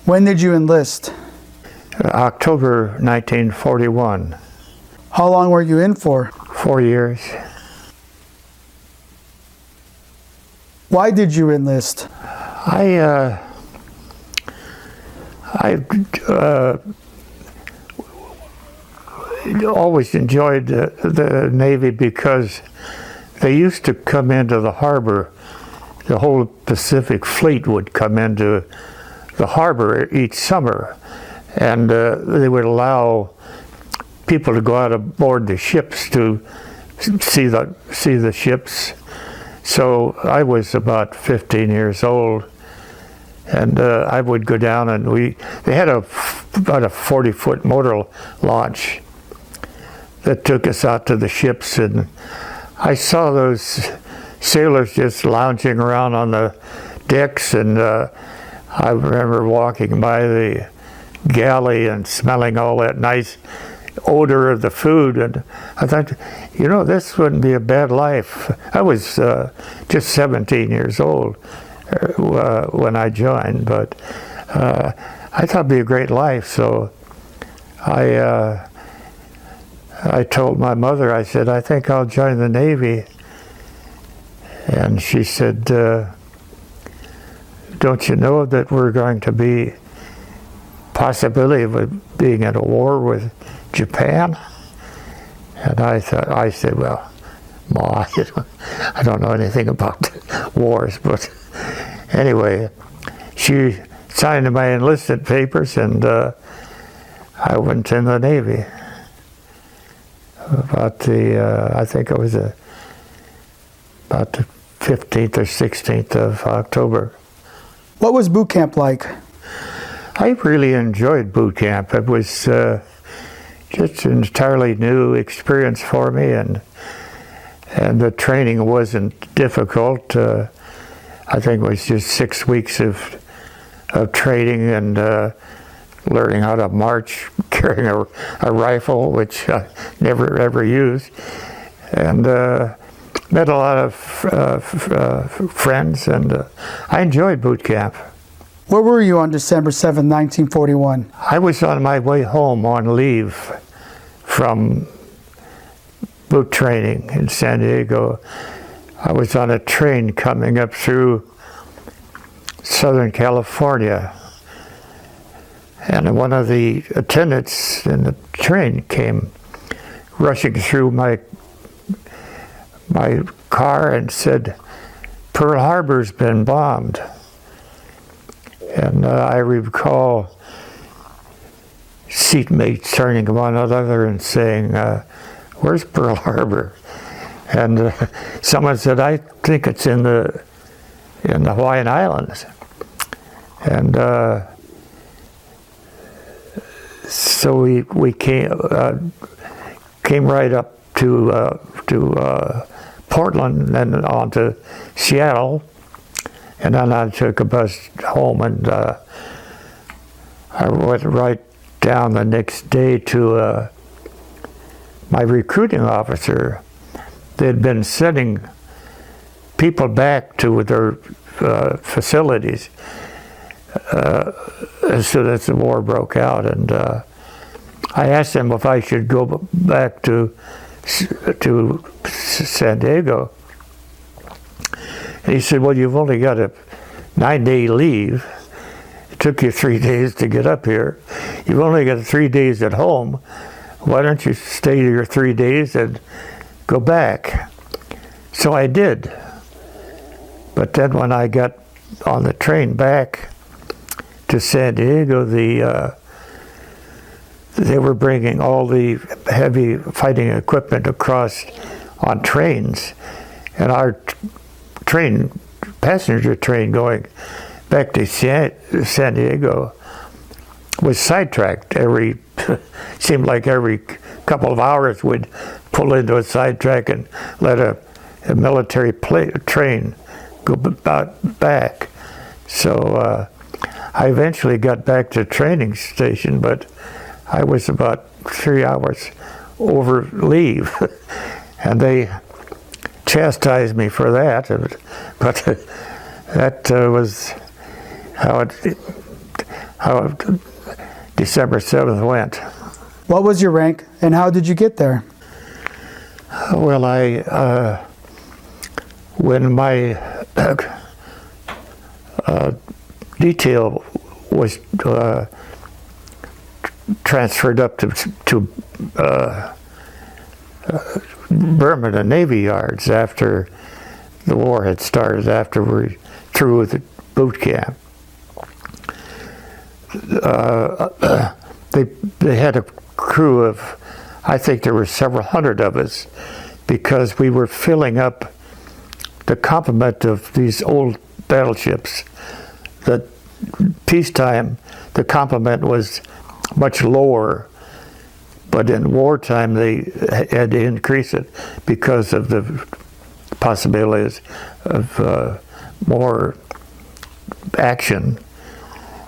When did you enlist? October 1941. How long were you in for? 4 years. Why did you enlist? I always enjoyed the Navy because they used to come into the harbor. The whole Pacific Fleet would come into the harbor each summer, and they would allow people to go out aboard the ships to see the ships. So I was about 15 years old, and I would go down, and they had about a 40-foot motor launch that took us out to the ships, and I saw those sailors just lounging around on the decks, and I remember walking by the galley and smelling all that nice odor of the food, and I thought, you know, this wouldn't be a bad life. I was just 17 years old when I joined, but I thought it'd be a great life. So I told my mother, I said, I think I'll join the Navy. And she said, don't you know that we're going to be possibility of being in a war with Japan? And I said, well, Ma, I don't know anything about wars, but anyway, she signed my enlisted papers, and I went in the Navy. I think it was about the 15th or 16th of October. What was boot camp like? I really enjoyed boot camp. It was just an entirely new experience for me, and the training wasn't difficult. I think it was just 6 weeks of training and learning how to march, carrying a rifle, which I never ever used, and met a lot of friends, and I enjoyed boot camp. Where were you on December 7, 1941? I was on my way home on leave from boot training in San Diego. I was on a train coming up through Southern California, and one of the attendants in the train came rushing through my car and said, Pearl Harbor's been bombed. And I recall seatmates turning to one another and saying, where's Pearl Harbor? And someone said, I think it's in the Hawaiian Islands. And so we came right up to Portland and then on to Seattle, and then I took a bus home, and I went right down the next day to my recruiting officer. They'd been sending people back to their facilities as soon as the war broke out, and I asked him if I should go back to San Diego. And he said, well, you've only got a 9-day leave. It took you 3 days to get up here. You've only got 3 days at home. Why don't you stay your 3 days and go back? So I did. But then when I got on the train back to San Diego, they were bringing all the heavy fighting equipment across on trains, and our passenger train going back to San Diego was sidetracked. Seemed like every couple of hours we'd pull into a sidetrack and let a military train go back. So I eventually got back to training station, but I was about 3 hours over leave, and they chastised me for that. But that was how how December 7th went. What was your rank and how did you get there? Well, when my detail was transferred up to Bremerton Navy Yards after the war had started, after we were through with the boot camp. They had a crew of, I think there were several hundred of us, because we were filling up the complement of these old battleships. That peacetime, the complement was much lower, but in wartime they had to increase it because of the possibilities of more action.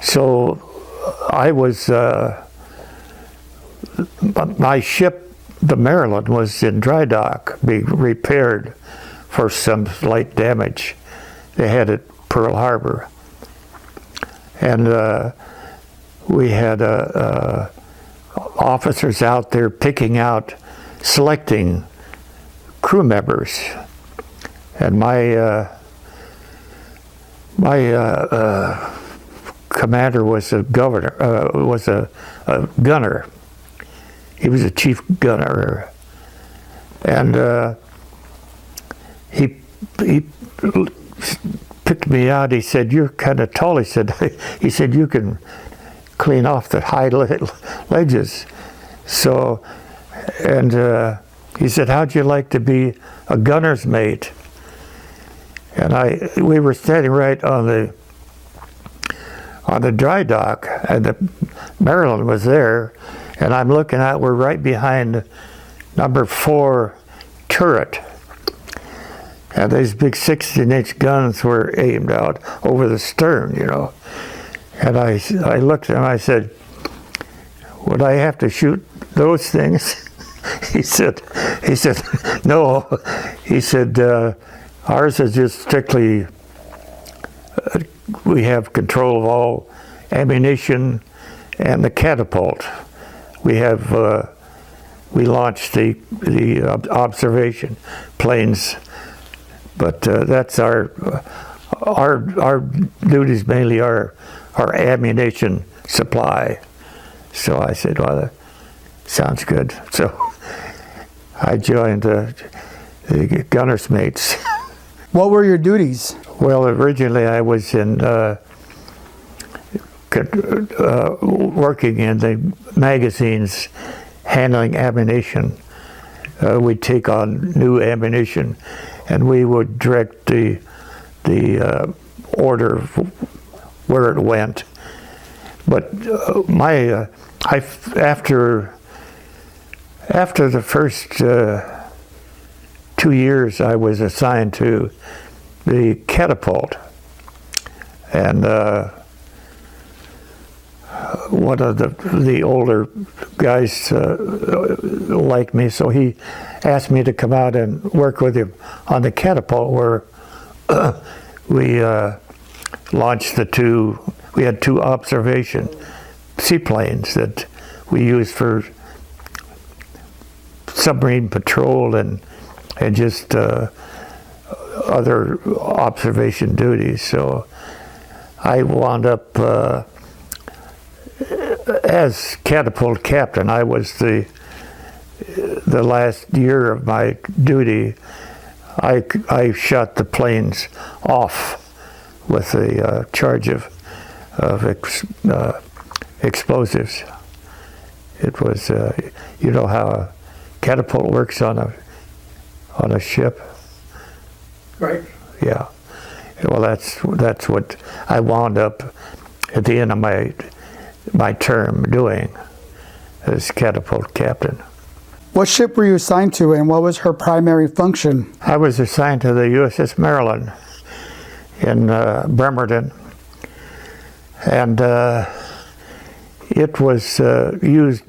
So I was, my ship, the Maryland, was in dry dock, being repaired for some slight damage they had at Pearl Harbor. And we had officers out there picking out, selecting crew members. And my commander was a gunner. He was a chief gunner, and he picked me out. He said, "You're kind of tall." He said, "You can clean off the high ledges." So, and he said, "How'd you like to be a gunner's mate?" And we were standing right on the dry dock, and the Maryland was there, and I'm looking out. We're right behind number 4 turret. And these big 16-inch guns were aimed out over the stern, you know. And I looked at him, I said, "Would I have to shoot those things?" He said, "No." He said, "Ours is just strictly, we have control of all ammunition and the catapult. We have, we launched the observation planes. But that's our duties mainly are our ammunition supply." So I said, "Well, that sounds good." So I joined the gunner's mates. What were your duties? Well, originally I was in working in the magazines, handling ammunition. We'd take on new ammunition, and we would direct the order of where it went. But after the first 2 years, I was assigned to the catapult, and one of the older guys liked me, so he asked me to come out and work with him on the catapult, where we launched we had 2 observation seaplanes that we used for submarine patrol and just other observation duties. So I wound up as catapult captain. I was the last year of my duty. I shot the planes off with a charge of explosives. It was, you know how a catapult works on a ship? Right. Yeah. Well, that's what I wound up at the end of my term doing as catapult captain. What ship were you assigned to, and what was her primary function? I was assigned to the USS Maryland in Bremerton, and it was used.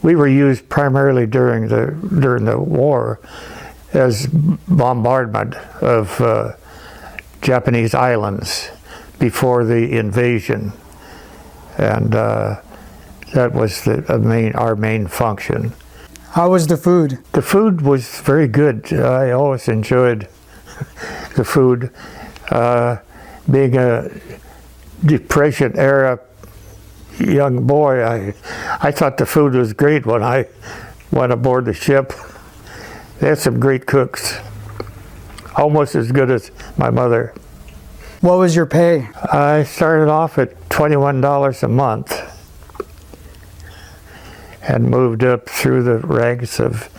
We were used primarily during the war as bombardment of Japanese islands before the invasion. and that was our main function. How was the food? The food was very good. I always enjoyed the food. Being a Depression era young boy, I thought the food was great when I went aboard the ship. They had some great cooks, almost as good as my mother. What was your pay? I started off at $21 a month and moved up through the ranks of,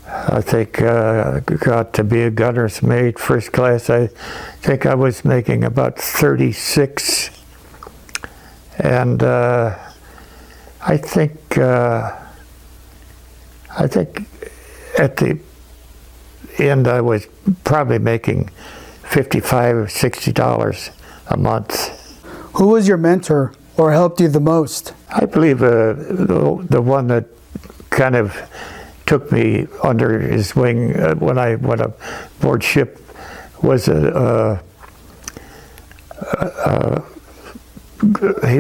I think, got to be a gunner's mate, first class. I think I was making about 36. And I think at the end I was probably making $55 or $60 a month. Who was your mentor or helped you the most? I believe the one that kind of took me under his wing when I went aboard ship was he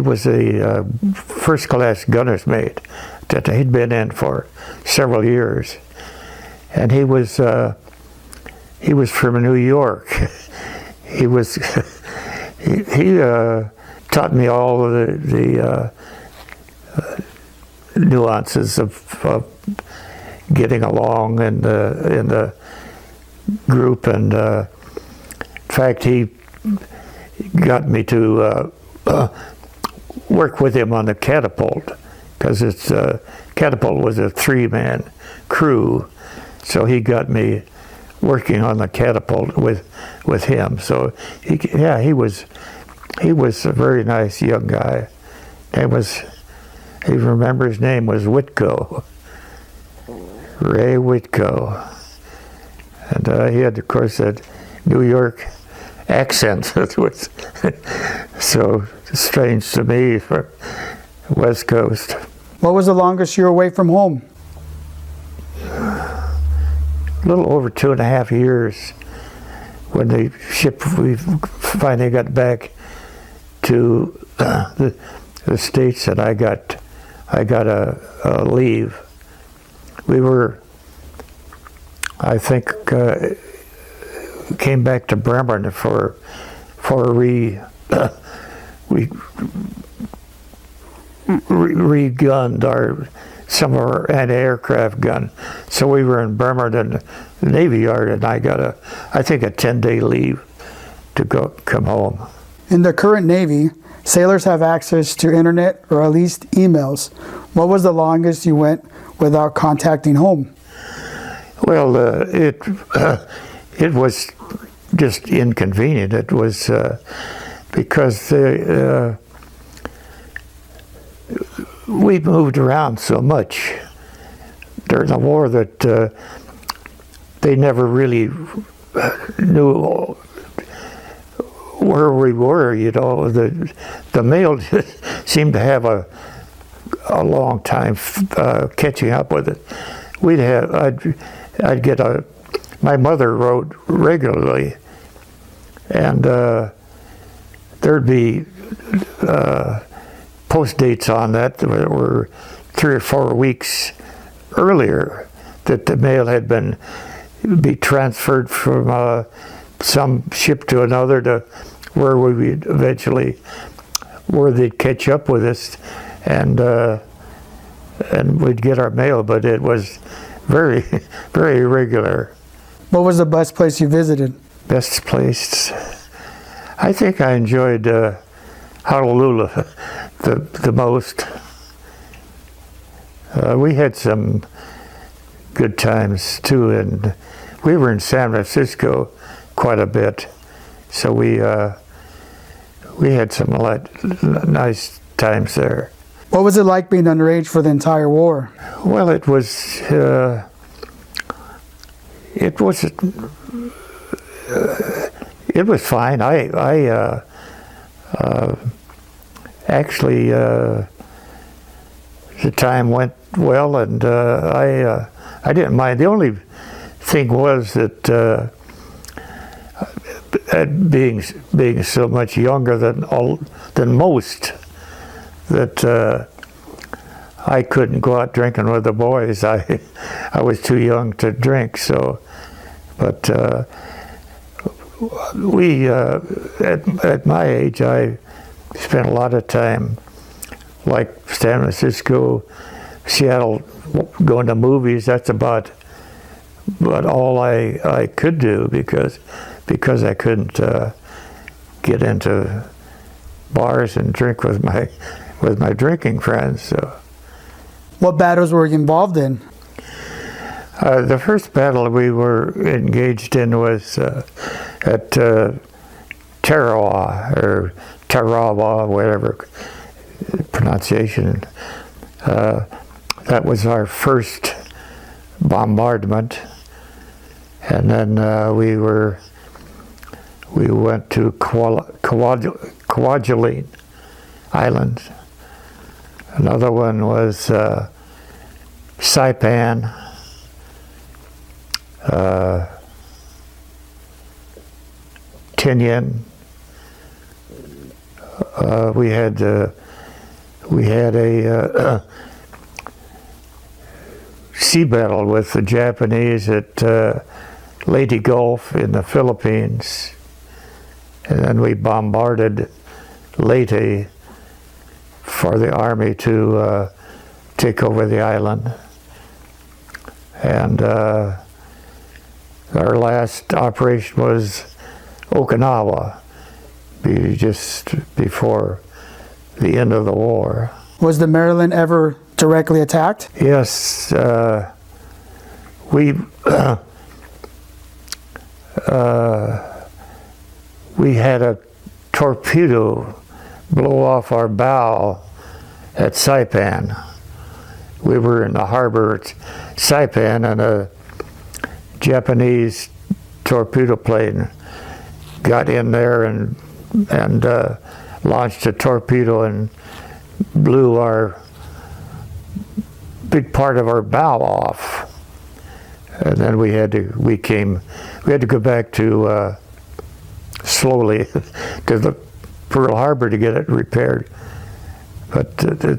was a first-class gunner's mate that he'd been in for several years, and he was from New York. He was he taught me all of the nuances of getting along in the group, and in fact he got me to work with him on the catapult, because its catapult was a 3-man crew, so he got me working on the catapult with him. So he was a very nice young guy. I remember his name was Whitco, Ray Whitco, and he had, of course, that New York accent that was so strange to me for West Coast. What was the longest you were away from home? A little over 2.5 years. When the ship, we finally got back to the States, and I got a leave. We were, I think, came back to Bremen for we re-gunned some of our anti-aircraft gun. So we were in Bremen in the Navy Yard, and I got I think a 10-day leave to come home. In the current Navy, sailors have access to internet or at least emails. What was the longest you went without contacting home? Well, it was just inconvenient. It was because we moved around so much during the war that they never really knew where we were. You know, the mail seemed to have a long time catching up with it. I'd get my mother wrote regularly, and there'd be post dates on that were 3 or 4 weeks earlier that the mail had be transferred from some ship to another to where they'd catch up with us, and we'd get our mail, but it was very, very irregular. What was the best place you visited? Best place? I think I enjoyed Honolulu the most. We had some good times too, and we were in San Francisco quite a bit, so we had some nice times there. What was it like being underage for the entire war? Well, it was fine. I actually the time went well, and I didn't mind. The only thing was that being so much younger than most, that I couldn't go out drinking with the boys. I was too young to drink. So, but we at my age, I spent a lot of time, like San Francisco, Seattle, going to movies. That's about all I could do because I couldn't get into bars and drink with my drinking friends. So. What battles were you involved in? The first battle we were engaged in was at Tarawa, or Tarawa, whatever pronunciation. That was our first bombardment, and then we went to Kwajalein Island. Another one was Saipan. Tinian. We had a sea battle with the Japanese at Leyte Gulf in the Philippines, and then we bombarded Leyte for the Army to take over the island. And our last operation was Okinawa, just before the end of the war. Was the Maryland ever directly attacked? Yes, we had a torpedo blow off our bow at Saipan. We were in the harbor at Saipan, and a Japanese torpedo plane got in there and launched a torpedo and blew our big part of our bow off. And then we had to go back to slowly to the Pearl Harbor to get it repaired. But the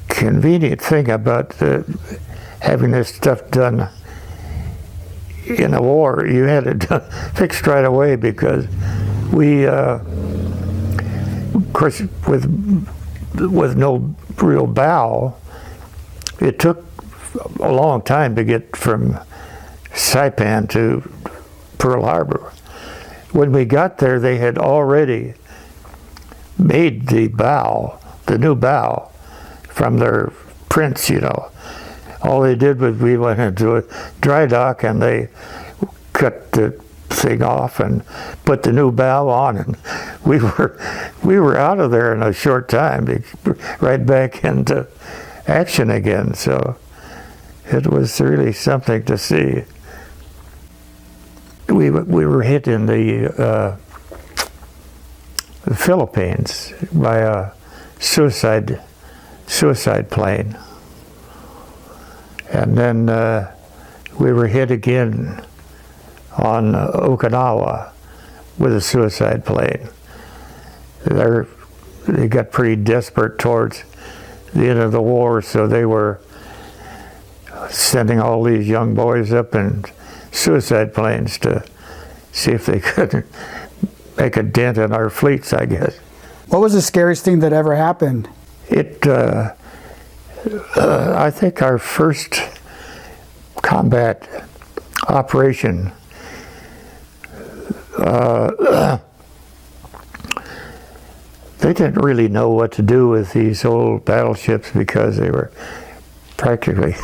convenient thing about having this stuff done in a war, you had it fixed right away, because we, of course, with no real bow, it took a long time to get from Saipan to Pearl Harbor. When we got there, they had already made the new bow, from their prints, All they did was we went into a dry dock and they cut the thing off and put the new bow on, and we were out of there in a short time, right back into action again. So it was really something to see. We were hit in the Philippines by a suicide plane, and then we were hit again on Okinawa with a suicide plane. They got pretty desperate towards the end of the war, so they were sending all these young boys up in suicide planes to see if they could make a dent in our fleets, I guess. What was the scariest thing that ever happened? I think our first combat operation, they didn't really know what to do with these old battleships, because they were practically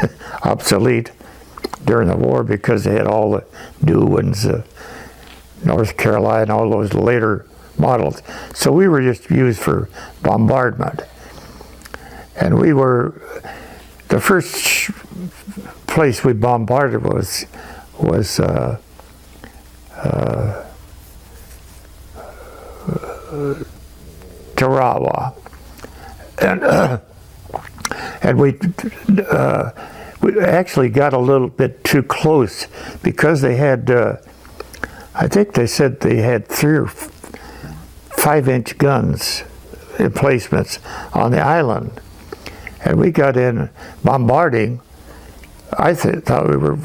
obsolete during the war, because they had all the new ones, North Carolina, all those later models. So we were just used for bombardment. And the first place we bombarded was Tarawa, and we actually got a little bit too close, because they had, I think they said they had 3 or 5 inch guns emplacements on the island. And we got in bombarding. I thought we were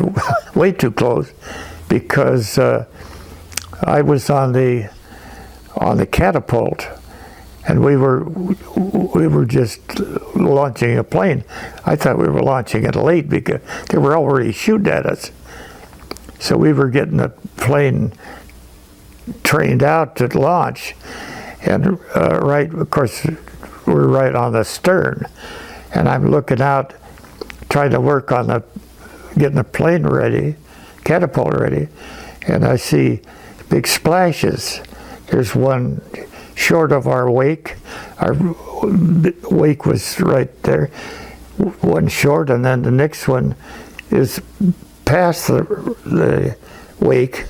way too close, because I was on the catapult, and we were just launching a plane. I thought we were launching it late because they were already shooting at us. So we were getting the plane trained out to launch, and right, of course, we're right on the stern, and I'm looking out, trying to work on getting the plane ready, catapult ready, and I see big splashes. There's one short of our wake. Our wake was right there, one short, and then the next one is past the wake.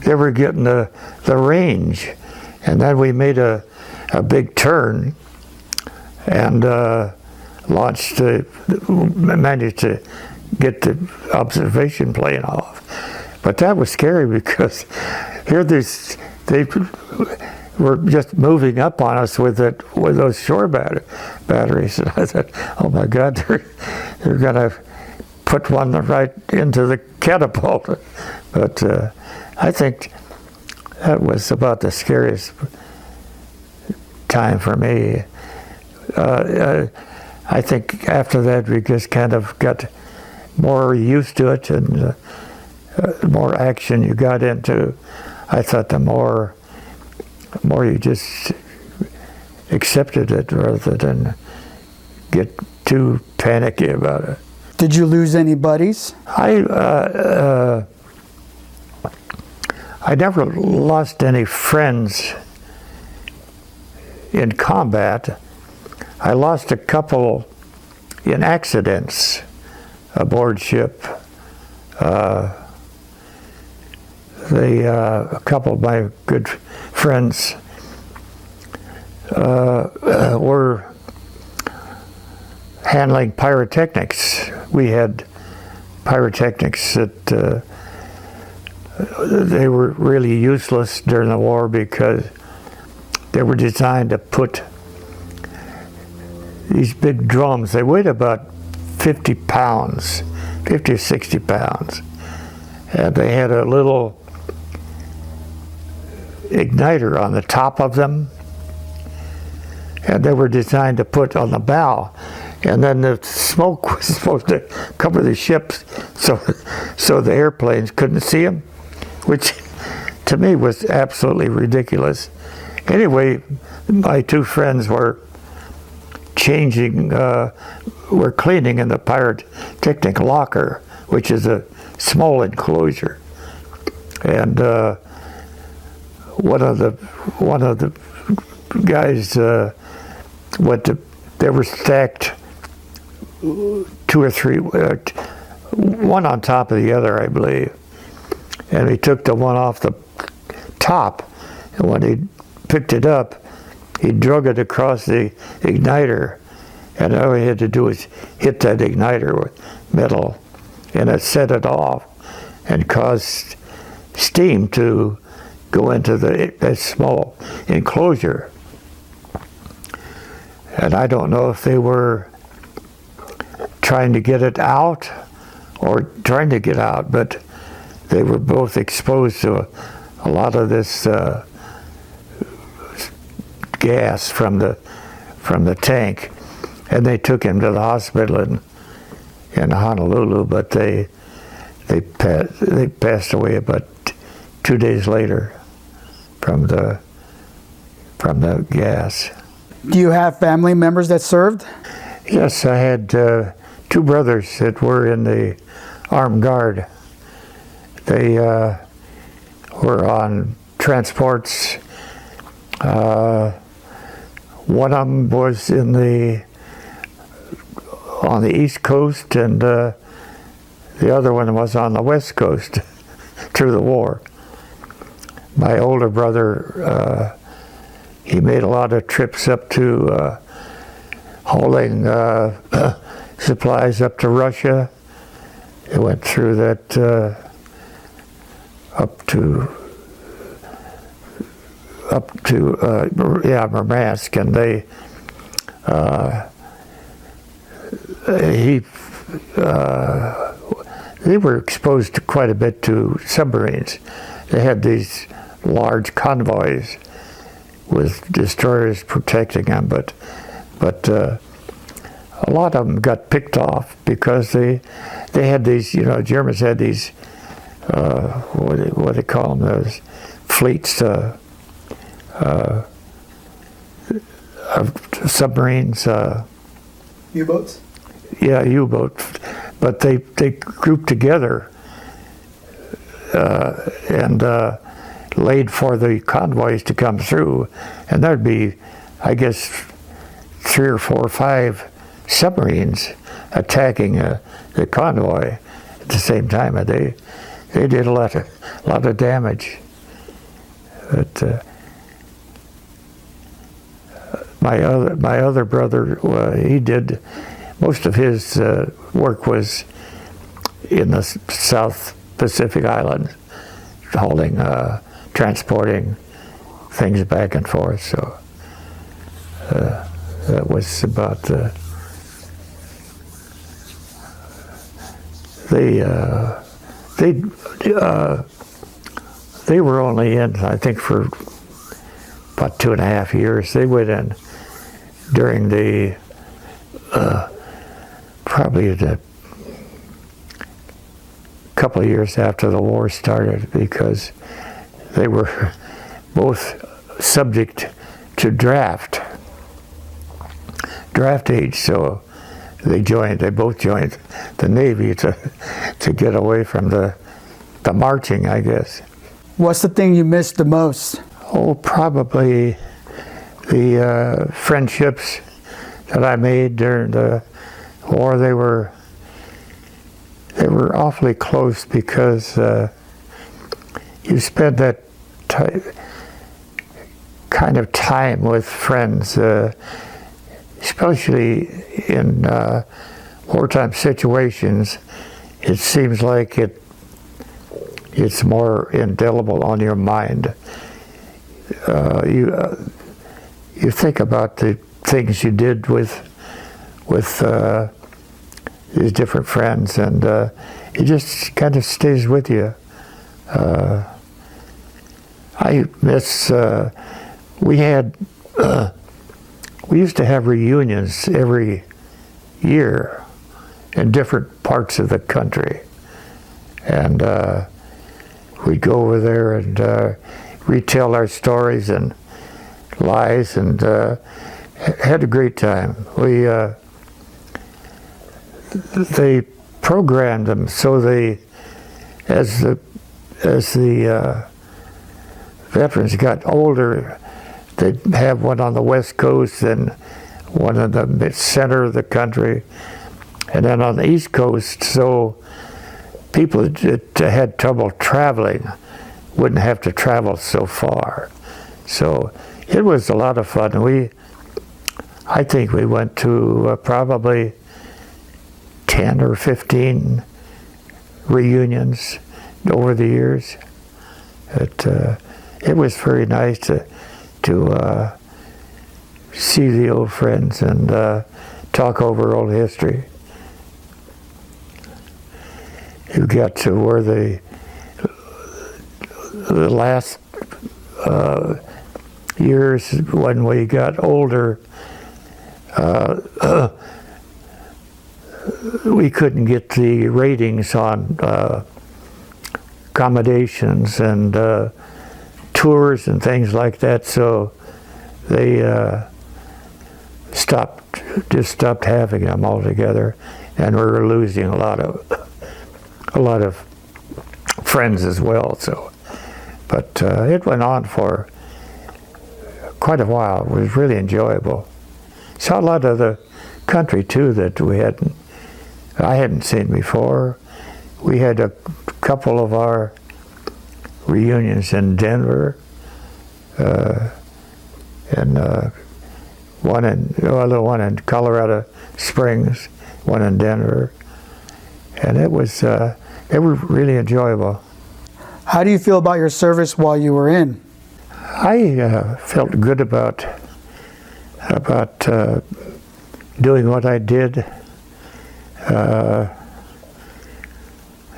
They were getting the range, and then we made a big turn and managed to get the observation plane off. But that was scary, because here they were just moving up on us with those shore batteries, and I thought, oh my God, they're gonna put one right into the catapult. But I think that was about the scariest time for me. I think after that we just kind of got more used to it, and the more action you got into, I thought the more you just accepted it rather than get too panicky about it. Did you lose any buddies? I never lost any friends in combat. I lost a couple in accidents aboard ship. A couple of my good friends were handling pyrotechnics. We had pyrotechnics that they were really useless during the war, because they were designed to put these big drums. They weighed about 50 pounds, 50 or 60 pounds. And they had a little igniter on the top of them, and they were designed to put on the bow, and then the smoke was supposed to cover the ships so the airplanes couldn't see them, which to me was absolutely ridiculous. Anyway, my two friends were were cleaning in the pyrotechnic locker, which is a small enclosure, and one of the guys they were stacked two or three, one on top of the other, I believe, and he took the one off the top, and when he picked it up, he drug it across the igniter, and all he had to do was hit that igniter with metal, and it set it off and caused steam to go into that small enclosure. And I don't know if they were trying to get it out or trying to get out, but they were both exposed to a lot of this gas from the tank, and they took him to the hospital in Honolulu, but they passed away about 2 days later from the gas. Do you have family members that served? Yes, I had two brothers that were in the armed guard. They were on transports. One of them was on the East Coast, and the other one was on the West Coast through the war. My older brother, he made a lot of trips up to hauling supplies up to Russia. He went through that up to up to Murmansk, and they were exposed to quite a bit to submarines. They had these large convoys with destroyers protecting them, but a lot of them got picked off because they had these, Germans had these, what do they call them, those fleets of submarines. U-boats? Yeah, U-boats. But they grouped together and laid for the convoys to come through, and there'd be, I guess, 3 or 4 or 5 submarines attacking the convoy at the same time. And they did a lot of damage. But my other brother, he did most of his work was in the South Pacific Islands, hauling, transporting things back and forth. So that was about they were only in, I think, for about 2.5 years. They went in during the probably the couple of years after the war started, because they were both subject to draft age, so they both joined the Navy to get away from the marching, I guess. What's the thing you missed the most? Oh, probably the friendships that I made during the war. They were awfully close, because you spend that kind of time with friends, especially in wartime situations. It seems like it's more indelible on your mind. You think about the things you did with these different friends, and it just kind of stays with you. I miss, we used to have reunions every year in different parts of the country, and we'd go over there and retell our stories and lies, and had a great time. They programmed them so as the veterans got older, they'd have one on the West Coast and one in the center of the country, and then on the East Coast, so people that had trouble traveling wouldn't have to travel so far. So it was a lot of fun. I think we went to probably 10 or 15 reunions over the years. It was very nice to see the old friends and talk over old history. You got to where the last years, when we got older, we couldn't get the ratings on accommodations and tours and things like that, so they stopped having them altogether, and we were losing a lot of friends as well. So, but it went on for quite a while. It was really enjoyable. Saw a lot of the country too that I hadn't seen before. We had a couple of our reunions in Denver, and one in Colorado Springs, one in Denver, and they were really enjoyable. How do you feel about your service while you were in? I felt good about doing what I did,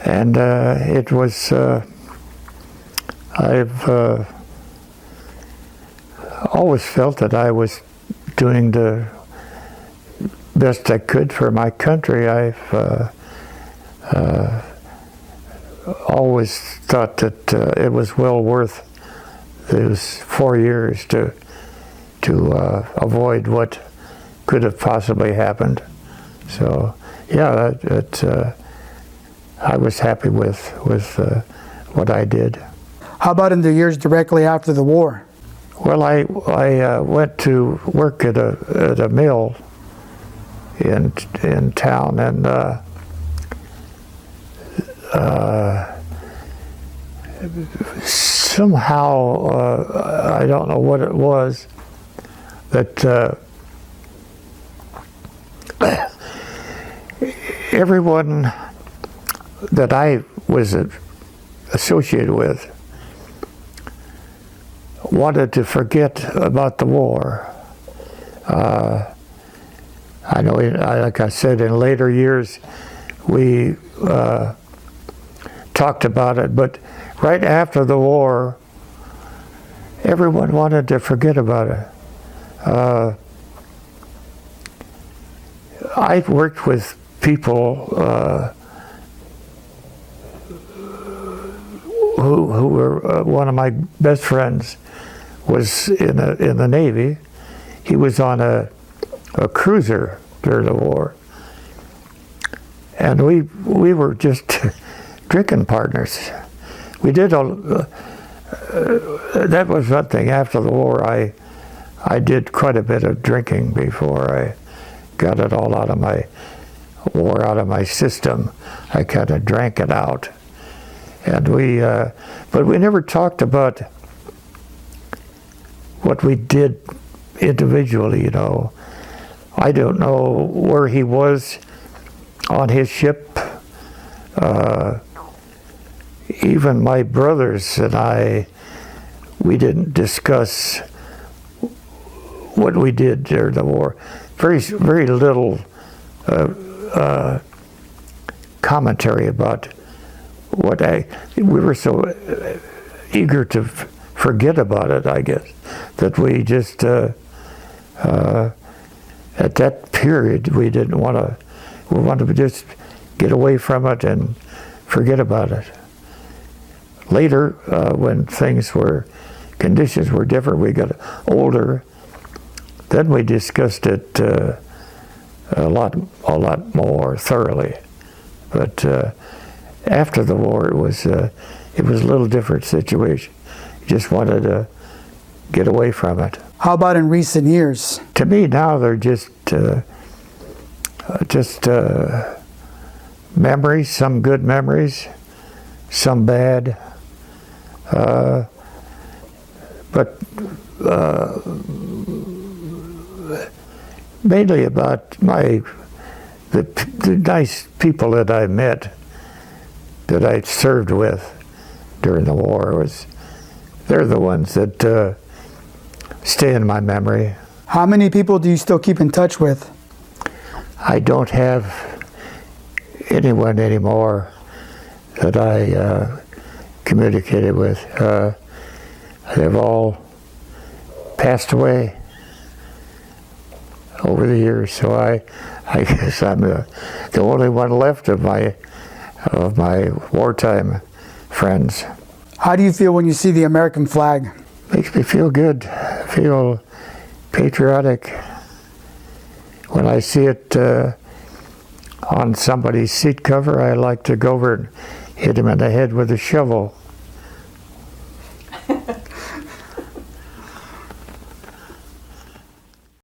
and it was. I've always felt that I was doing the best I could for my country. I've always thought that it was well worth those 4 years to avoid what could have possibly happened. So yeah, I was happy with what I did. How about in the years directly after the war? Well, I went to work at a mill in town, and somehow I don't know what it was that everyone that I was associated with wanted to forget about the war. I know, like I said, in later years we talked about it, but right after the war, everyone wanted to forget about it. I've worked with people who were one of my best friends was in the Navy. He was on a cruiser during the war, and we were just drinking partners. We did that was one thing. After the war, I did quite a bit of drinking before I got it all out of my system. I kind of drank it out, and but we never talked about what we did individually. You know, I don't know where he was on his ship. Even my brothers and I, we didn't discuss what we did during the war. Very little commentary about what we were so eager to forget about it, I guess, that we just at that period we didn't want to. We wanted to just get away from it and forget about it. Later, when conditions were different, we got older, then we discussed it a lot more thoroughly. But after the war, it was a little different situation. You just wanted to get away from it. How about in recent years? To me now, they're just memories, some good memories, some bad. But mainly about the nice people that I met, that I served with during the war. They're the ones that stay in my memory. How many people do you still keep in touch with? I don't have anyone anymore that I communicated with. They've all passed away over the years, so I guess I'm the only one left of my wartime friends. How do you feel when you see the American flag? Makes me feel good. I feel patriotic. When I see it on somebody's seat cover, I like to go over and hit him in the head with a shovel.